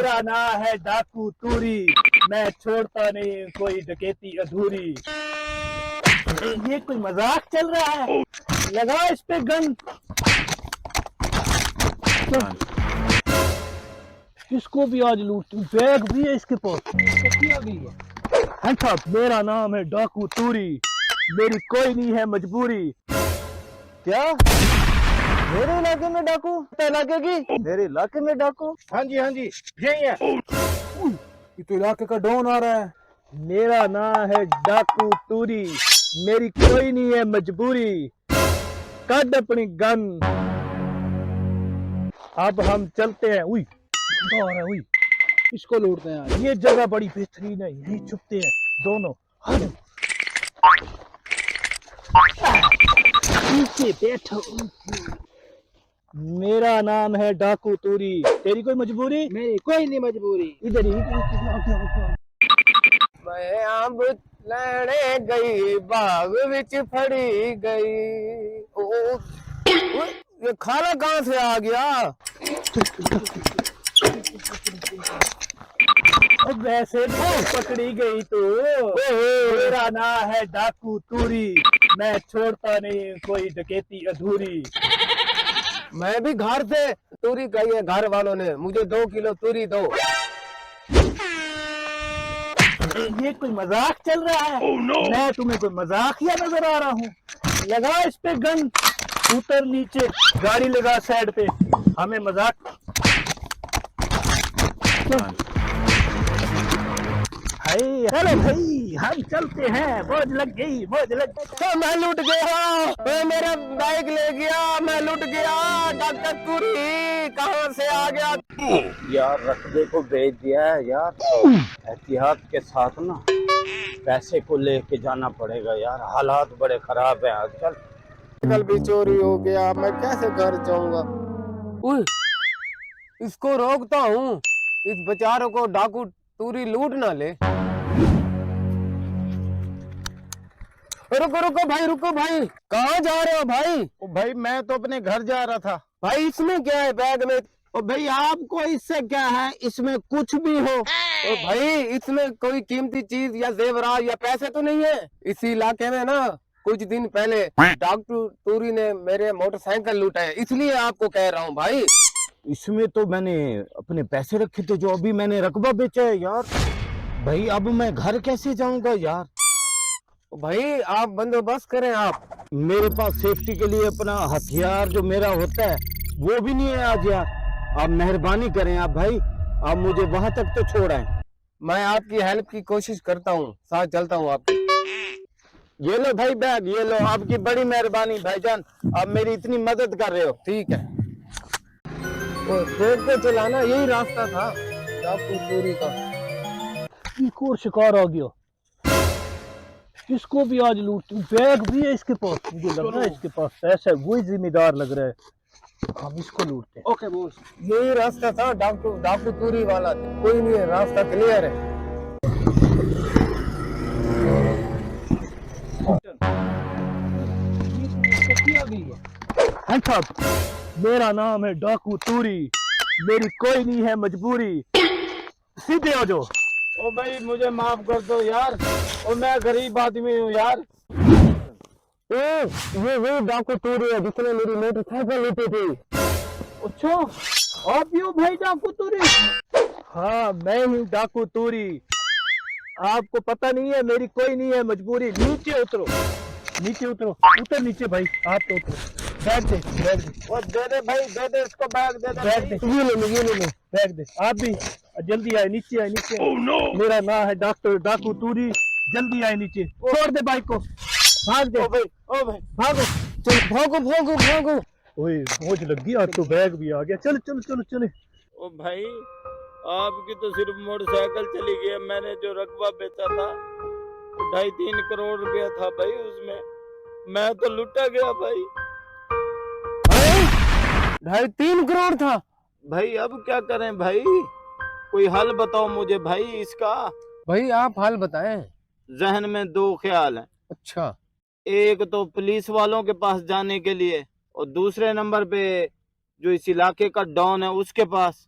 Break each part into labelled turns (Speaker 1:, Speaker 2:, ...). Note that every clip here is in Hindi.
Speaker 1: मेरा नाम है डाकू तूरी, मैं छोड़ता नहीं कोई डकैती अधूरी। ये कोई मजाक चल रहा है? लगा इस पे गन। इसको भी आज लूट, बैग भी है इसके पास। हाँ साहब, मेरा नाम है डाकू तूरी, मेरी कोई नहीं है मजबूरी। क्या मेरे इलाके में डाकू? इलाके की मेरे इलाके में डाकू?
Speaker 2: हाँ जी यही है।
Speaker 1: ये तो इलाके का डॉन आ रहा है। मेरा नाम है डाकू तूरी, मेरी कोई नहीं है मजबूरी। कद अपनी गन, अब हम चलते हैं। उई आ रहा है, उई इसको लूटते हैं। ये जगह बड़ी बेहतरीन है, यही छुपते हैं दोनों। नीचे बैठो। मेरा नाम है डाकू तूरी, तेरी कोई मजबूरी?
Speaker 2: मेरी कोई नहीं मजबूरी।
Speaker 1: इधर ही
Speaker 2: मैं आंब लैणे गई, बाग विच फड़ी गई। ओ ये खाना कहाँ से आ गया?
Speaker 1: वैसे पकड़ी गई तो। मेरा नाम है डाकू तूरी, मैं छोड़ता नहीं कोई डकैती अधूरी।
Speaker 2: मैं भी घर से तूरी कही है, घर वालों ने मुझे 2 किलो तूरी दो।
Speaker 1: ये कोई मजाक चल रहा है? मैं तुम्हें कोई मजाकिया नजर आ रहा हूँ? लगा इस पे गन, उतर नीचे, गाड़ी लगा साइड पे, हमें मजाक। चलो भाई हम चलते हैं, मौज लग गई, मौज लग गई।
Speaker 2: मैं लूट गया, मेरा बाइक ले गया, मैं लूट गया। डॉक्टर तूरी कहाँ से आ गया?
Speaker 3: यार रकबे को भेज दिया है यार, एहतियात के साथ ना पैसे को लेके जाना पड़ेगा यार, हालात बड़े खराब हैं आजकल।
Speaker 2: कल भी चोरी हो गया, मैं कैसे घर जाऊंगा? इसको रोकता हूँ, इस बेचारों को डाकू तूरी लूट ना ले। रुको रुको भाई, रुको भाई, कहाँ जा रहे हो भाई?
Speaker 3: ओ भाई मैं तो अपने घर जा रहा था।
Speaker 2: भाई इसमें क्या है बैग में?
Speaker 3: ओ भाई आपको इससे क्या है, इसमें कुछ भी हो।
Speaker 2: ओ भाई इसमें कोई कीमती चीज या जेवरात या पैसे तो नहीं है? इसी इलाके में ना कुछ दिन पहले डॉक्टर तूरी ने मेरे मोटरसाइकिल लूटा है, इसलिए आपको कह रहा हूँ भाई।
Speaker 3: इसमें तो मैंने अपने पैसे रखे थे जो अभी मैंने रकबा बेचा है यार। भाई अब मैं घर कैसे जाऊंगा यार?
Speaker 2: भाई आप बंदोबस्त करें आप।
Speaker 3: मेरे पास सेफ्टी के लिए अपना हथियार जो मेरा होता है वो भी नहीं है आज यार। आप मेहरबानी करें आप भाई, आप मुझे वहां तक तो छोड़ें।
Speaker 2: मैं आपकी हेल्प की कोशिश करता हूँ, साथ चलता हूँ आपके।
Speaker 3: ये लो भाई बैग, ये लो, आपकी बड़ी मेहरबानी भाईजान, आप मेरी इतनी मदद कर रहे हो।
Speaker 2: ठीक है, तो देख के चलाना, यही रास्ता था डाकू तूरी का।
Speaker 1: एक और शिकार आ गया, इसको भी आज लूट। बैग भी है इसके पास, मुझे लग रहा है इसके पास पैसा है, वही जिम्मेदार लग रहा है। हम इसको लूटते हैं।
Speaker 2: ओके बॉस, यही रास्ता था डाकू तूरी वाला। कोई नहीं है, रास्ता क्लियर है।
Speaker 1: हाँ साहब, मेरा नाम है डाकू तूरी, मेरी कोई नहीं है मजबूरी। सीधे आ जाओ।
Speaker 3: ओ भाई मुझे माफ कर दो यार, और मैं गरीब आदमी हूँ यार।
Speaker 2: ये डाकू तूरी है जिसने मेरी मोटरसाइकिल लूटी थी।
Speaker 1: अच्छा, आप भी हो भाई डाकू तूरी? हाँ मैं हूँ डाकू तूरी। आपको पता नहीं है मेरी कोई नहीं है मजबूरी। नीचे उतरो, नीचे उतरो, उतर नीचे भाई, आप तो उतरो। बैग दे, बैग दे।
Speaker 3: और दे दे भाई, दे दे इसको बैग, दे दे
Speaker 1: बैग दे, ये ले लो, ये ले लो, बैग दे। आप भी जल्दी आए, नीचे आए, नीचे। मेरा नाम है डॉक्टर डाकू तूरी, जल्दी आए नीचे। छोड़ दे बाइक को, भाग दे।
Speaker 3: ओ भाई
Speaker 1: भागो,
Speaker 2: चल भागो भागो भागो।
Speaker 1: ओए मौज लग गई, आज तो बैग भी आ गया। चल चल चल चले।
Speaker 3: ओ भाई आपकी तो सिर्फ मोटरसाइकिल चली गई, मैंने जो रकबा बेचा था 2.5-3 करोड़ रुपया था भाई, उसमें मैं तो लुटा गया भाई।
Speaker 2: 2.5-3 करोड़ था
Speaker 3: भाई अब क्या करें भाई, कोई हल बताओ मुझे भाई इसका।
Speaker 2: भाई, आप हाल बताएं।
Speaker 3: जहन में 2 ख्याल हैं।
Speaker 2: अच्छा,
Speaker 3: एक तो पुलिस वालों के पास जाने के लिए, और दूसरे नंबर पे जो इस इलाके का डॉन है उसके पास।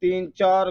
Speaker 3: 3-4